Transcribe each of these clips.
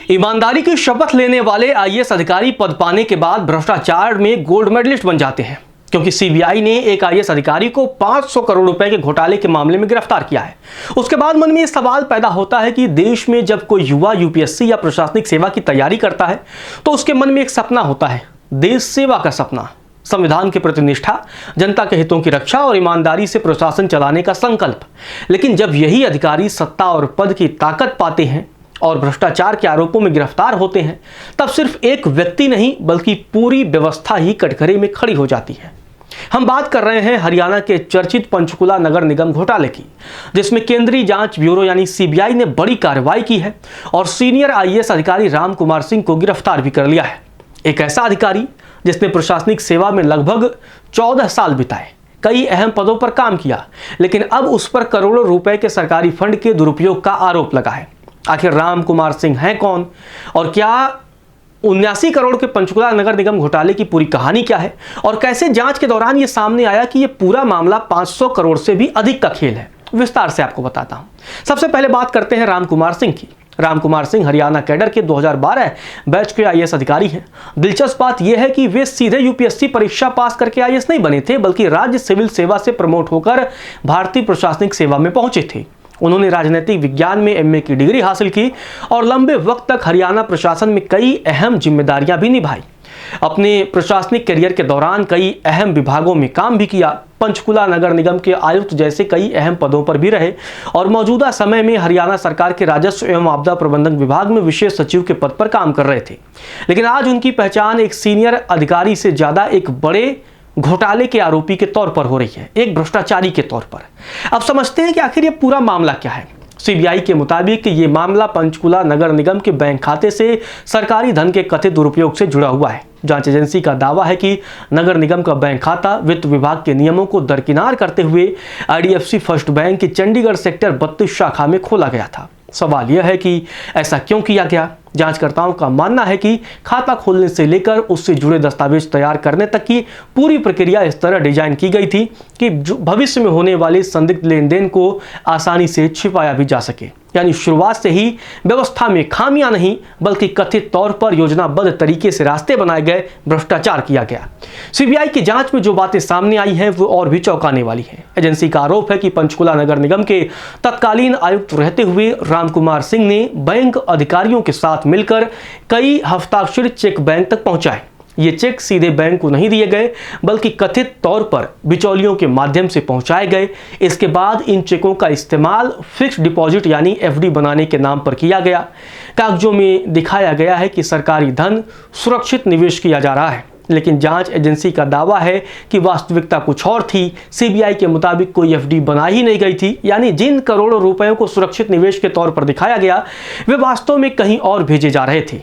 ईमानदारी की शपथ लेने वाले आईएएस अधिकारी पद पाने के बाद भ्रष्टाचार में गोल्ड मेडलिस्ट बन जाते हैं, क्योंकि सीबीआई ने एक आईएएस अधिकारी को 500 करोड़ रुपए के घोटाले के मामले में गिरफ्तार किया है। उसके बाद मन में ये सवाल पैदा होता है कि देश में जब कोई युवा यूपीएससी या प्रशासनिक सेवा की तैयारी करता है तो उसके मन में एक सपना होता है, देश सेवा का सपना, संविधान के प्रति निष्ठा, जनता के हितों की रक्षा और ईमानदारी से प्रशासन चलाने का संकल्प। लेकिन जब यही अधिकारी सत्ता और पद की ताकत पाते हैं और भ्रष्टाचार के आरोपों में गिरफ्तार होते हैं, तब सिर्फ एक व्यक्ति नहीं बल्कि पूरी व्यवस्था ही कटघरे में खड़ी हो जाती है। हम बात कर रहे हैं हरियाणा के चर्चित पंचकुला नगर निगम घोटाले की, जिसमें केंद्रीय जांच ब्यूरो यानी सीबीआई ने बड़ी कार्रवाई की है और सीनियर आईएएस अधिकारी राम कुमार सिंह को गिरफ्तार भी कर लिया है। एक ऐसा अधिकारी जिसने प्रशासनिक सेवा में लगभग 14 साल बिताए, कई अहम पदों पर काम किया, लेकिन अब उस पर करोड़ों रुपए के सरकारी फंड के दुरुपयोग का आरोप लगा है। आखिर राम कुमार सिंह हैं कौन और क्या 79 करोड़ के पंचकुला नगर निगम घोटाले की पूरी कहानी क्या है और कैसे जांच के दौरान यह सामने आया कि यह पूरा मामला 500 करोड़ से भी अधिक का खेल है, विस्तार से आपको बताता हूं। सबसे पहले बात करते हैं राम कुमार सिंह की। राम कुमार सिंह हरियाणा कैडर के 2012 बैच के आईएएस अधिकारी हैं। दिलचस्प बात यह है कि वे सीधे यूपीएससी परीक्षा पास करके आईएएस नहीं बने थे, बल्कि राज्य सिविल सेवा से प्रमोट होकर भारतीय प्रशासनिक सेवा में पहुंचे थे। उन्होंने राजनीतिक विज्ञान में एमए की डिग्री हासिल की और लंबे वक्त तक हरियाणा प्रशासन में कई अहम जिम्मेदारियां भी निभाई। अपने प्रशासनिक करियर के दौरान कई अहम विभागों में काम भी किया। पंचकुला नगर निगम के आयुक्त जैसे कई अहम पदों पर भी रहे और मौजूदा समय में हरियाणा सरकार के राजस्व एवं आपदा प्रबंधन विभाग में विशेष सचिव के पद पर काम कर रहे थे। लेकिन आज उनकी पहचान एक सीनियर अधिकारी से ज्यादा एक बड़े घोटाले के आरोपी के तौर पर हो रही है, एक भ्रष्टाचारी के तौर पर। अब समझते हैं कि आखिर ये पूरा मामला क्या है। सीबीआई के मुताबिक ये मामला पंचकुला नगर निगम के बैंक खाते से सरकारी धन के कथित दुरुपयोग से जुड़ा हुआ है। जांच एजेंसी का दावा है कि नगर निगम का बैंक खाता वित्त विभाग के नियमों को दरकिनार करते हुए आईडीएफसी फर्स्ट बैंक की चंडीगढ़ सेक्टर 32 शाखा में खोला गया था। सवाल यह है कि ऐसा क्यों किया गया। जांचकर्ताओं का मानना है कि खाता खोलने से लेकर उससे जुड़े दस्तावेज तैयार करने तक की पूरी प्रक्रिया इस तरह डिजाइन की गई थी कि भविष्य में होने वाले संदिग्ध लेन देन को आसानी से छिपाया भी जा सके। यानी शुरुआत से ही व्यवस्था में खामियां नहीं बल्कि कथित तौर पर योजनाबद्ध तरीके से रास्ते बनाए गए भ्रष्टाचार किया गया। सीबीआई की जांच में जो बातें सामने आई हैं वो और भी चौंकाने वाली है। एजेंसी का आरोप है कि पंचकुला नगर निगम के तत्कालीन आयुक्त रहते हुए राम कुमार सिंह ने बैंक अधिकारियों के साथ मिलकर कई हस्ताक्षरित चेक बैंक तक पहुंचाए। ये चेक सीधे बैंक को नहीं दिए गए बल्कि कथित तौर पर बिचौलियों के माध्यम से पहुंचाए गए। इसके बाद इन चेकों का इस्तेमाल फिक्स्ड डिपॉजिट यानी एफडी बनाने के नाम पर किया गया। कागजों में दिखाया गया है कि सरकारी धन सुरक्षित निवेश किया जा रहा है, लेकिन जांच एजेंसी का दावा है कि वास्तविकता कुछ और थी। सीबीआई के मुताबिक कोई एफडी बनाई ही नहीं गई थी, यानी जिन करोड़ों रुपयों को सुरक्षित निवेश के तौर पर दिखाया गया वे वास्तव में कहीं और भेजे जा रहे थे।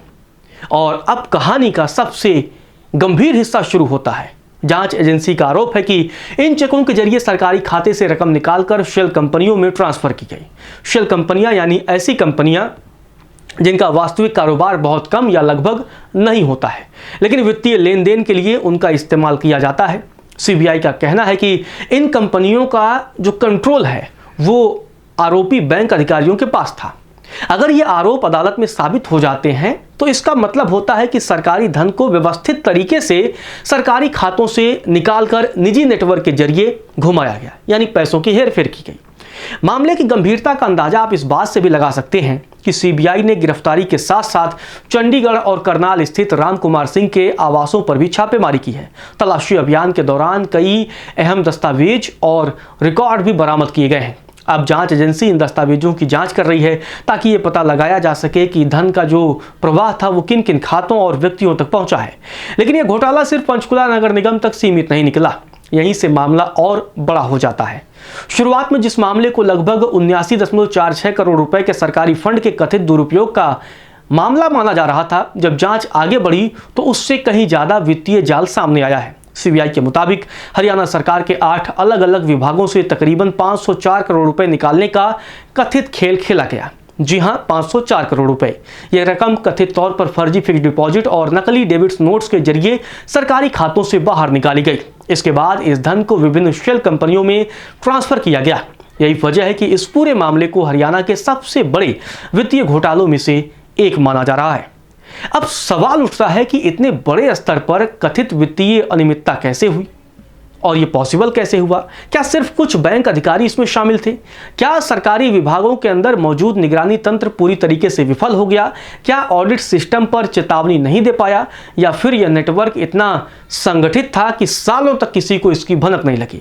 और अब कहानी का सबसे गंभीर हिस्सा शुरू होता है। जांच एजेंसी का आरोप है कि इन चेकों के जरिए सरकारी खाते से रकम निकालकर शेल कंपनियों में ट्रांसफर की गई। शेल कंपनियां यानी ऐसी कंपनियां जिनका वास्तविक कारोबार बहुत कम या लगभग नहीं होता है, लेकिन वित्तीय लेन देन के लिए उनका इस्तेमाल किया जाता है। सीबीआई का कहना है कि इन कंपनियों का जो कंट्रोल है वो आरोपी बैंक अधिकारियों के पास था। अगर ये आरोप अदालत में साबित हो जाते हैं तो इसका मतलब होता है कि सरकारी धन को व्यवस्थित तरीके से सरकारी खातों से निकालकर निजी नेटवर्क के जरिए घुमाया गया, यानी पैसों की हेरफेर की गई। मामले की गंभीरता का अंदाजा आप इस बात से भी लगा सकते हैं कि सीबीआई ने गिरफ्तारी के साथ साथ चंडीगढ़ और करनाल स्थित राम कुमार सिंह के आवासों पर भी छापेमारी की है। तलाशी अभियान के दौरान कई अहम दस्तावेज और रिकॉर्ड भी बरामद किए गए हैं। अब जांच एजेंसी इन दस्तावेजों की जांच कर रही है ताकि ये पता लगाया जा सके कि धन का जो प्रवाह था वो किन किन खातों और व्यक्तियों तक पहुंचा है। लेकिन यह घोटाला सिर्फ पंचकुला नगर निगम तक सीमित नहीं निकला, यहीं से मामला और बड़ा हो जाता है। शुरुआत में जिस मामले को लगभग 79.46 करोड़ रुपए के सरकारी फंड के कथित दुरुपयोग का मामला माना जा रहा था, जब जांच आगे बढ़ी तो उससे कहीं ज्यादा वित्तीय जाल सामने आया है। सीबीआई के मुताबिक हरियाणा सरकार के 8 अलग अलग विभागों से तकरीबन 504 करोड़ रुपए निकालने का कथित खेल खेला गया। जी हां, 504 करोड़ रुपए। यह रकम कथित तौर पर फर्जी फिक्स्ड डिपॉजिट और नकली डेबिट नोट्स के जरिए सरकारी खातों से बाहर निकाली गई। इसके बाद इस धन को विभिन्न शेल कंपनियों में ट्रांसफर किया गया। यही वजह है कि इस पूरे मामले को हरियाणा के सबसे बड़े वित्तीय घोटालों में से एक माना जा रहा है। अब सवाल उठता है कि इतने बड़े स्तर पर कथित वित्तीय अनियमितता कैसे हुई और ये पॉसिबल कैसे हुआ? क्या सिर्फ कुछ बैंक अधिकारी इसमें शामिल थे? क्या सरकारी विभागों के अंदर मौजूद निगरानी तंत्र पूरी तरीके से विफल हो गया? क्या ऑडिट सिस्टम पर चेतावनी नहीं दे पाया? या फिर यह नेटवर्क इतना संगठित था कि सालों तक किसी को इसकी भनक नहीं लगी?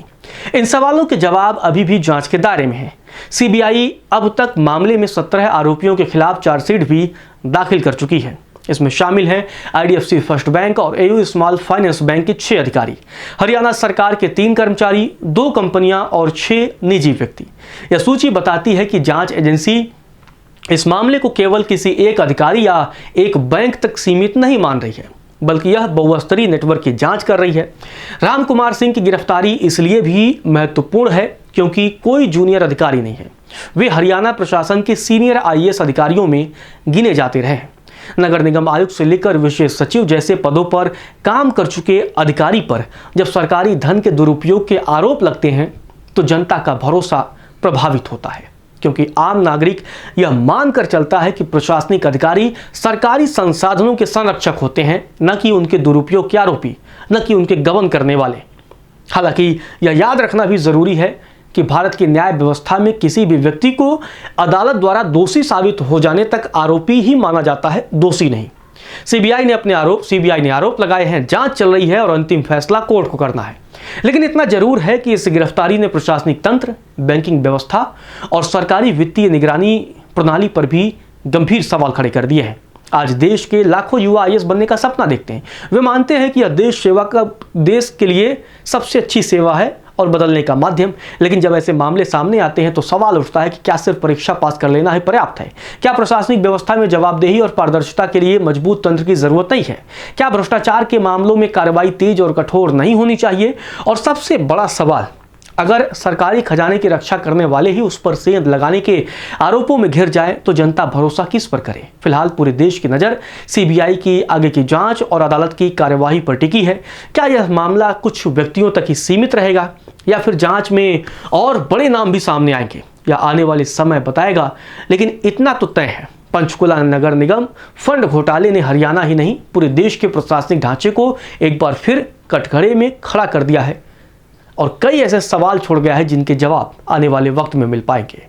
इन सवालों के जवाब अभी भी जांच के दायरे में हैं। सीबीआई अब तक मामले में 17 आरोपियों के खिलाफ चार्जशीट भी दाखिल कर चुकी है। इसमें शामिल हैं आईडीएफसी फर्स्ट बैंक और एयू स्मॉल फाइनेंस बैंक के 6 अधिकारी, हरियाणा सरकार के 3 कर्मचारी, 2 कंपनियां और 6 निजी व्यक्ति। यह सूची बताती है कि जांच एजेंसी इस मामले को केवल किसी एक अधिकारी या एक बैंक तक सीमित नहीं मान रही है, बल्कि यह बहुस्तरीय नेटवर्क की जांच कर रही है। राम कुमार सिंह की गिरफ्तारी इसलिए भी महत्वपूर्ण है क्योंकि कोई जूनियर अधिकारी नहीं है। वे हरियाणा प्रशासन के सीनियर आईएएस अधिकारियों में गिने जाते रहे। नगर निगम आयुक्त से लेकर विशेष सचिव जैसे पदों पर काम कर चुके अधिकारी पर जब सरकारी धन के दुरुपयोग के आरोप लगते हैं तो जनता का भरोसा प्रभावित होता है, क्योंकि आम नागरिक यह मानकर चलता है कि प्रशासनिक अधिकारी सरकारी संसाधनों के संरक्षक होते हैं, न कि उनके दुरुपयोग के आरोपी, न कि उनके गबन करने वाले। हालांकि यह याद रखना भी जरूरी है कि भारत की न्याय व्यवस्था में किसी भी व्यक्ति को अदालत द्वारा दोषी साबित हो जाने तक आरोपी ही माना जाता है, दोषी नहीं। सीबीआई ने आरोप लगाए हैं, जांच चल रही है और अंतिम फैसला कोर्ट को करना है। लेकिन इतना जरूर है कि इस गिरफ्तारी ने प्रशासनिक तंत्र, बैंकिंग व्यवस्था और सरकारी वित्तीय निगरानी प्रणाली पर भी गंभीर सवाल खड़े कर दिए हैं। आज देश के लाखों युवा आईएएस बनने का सपना देखते हैं। वे मानते हैं कि यह देश के लिए सबसे अच्छी सेवा है और बदलने का माध्यम। लेकिन जब ऐसे मामले सामने आते हैं तो सवाल उठता है कि क्या सिर्फ परीक्षा पास कर लेना ही पर्याप्त है? क्या प्रशासनिक व्यवस्था में जवाबदेही और पारदर्शिता के लिए मजबूत तंत्र की जरूरत नहीं है? क्या भ्रष्टाचार के मामलों में कार्रवाई तेज और कठोर नहीं होनी चाहिए? और सबसे बड़ा सवाल, अगर सरकारी खजाने की रक्षा करने वाले ही उस पर सेंध लगाने के आरोपों में घिर जाए तो जनता भरोसा किस पर करे? फिलहाल पूरे देश की नज़र सीबीआई की आगे की जांच और अदालत की कार्यवाही पर टिकी है। क्या यह मामला कुछ व्यक्तियों तक ही सीमित रहेगा या फिर जांच में और बड़े नाम भी सामने आएंगे? या आने वाले समय बताएगा। लेकिन इतना तो तय है, पंचकुला नगर निगम फंड घोटाले ने हरियाणा ही नहीं पूरे देश के प्रशासनिक ढांचे को एक बार फिर कटघरे में खड़ा कर दिया है और कई ऐसे सवाल छोड़ गया है जिनके जवाब आने वाले वक्त में मिल पाएंगे।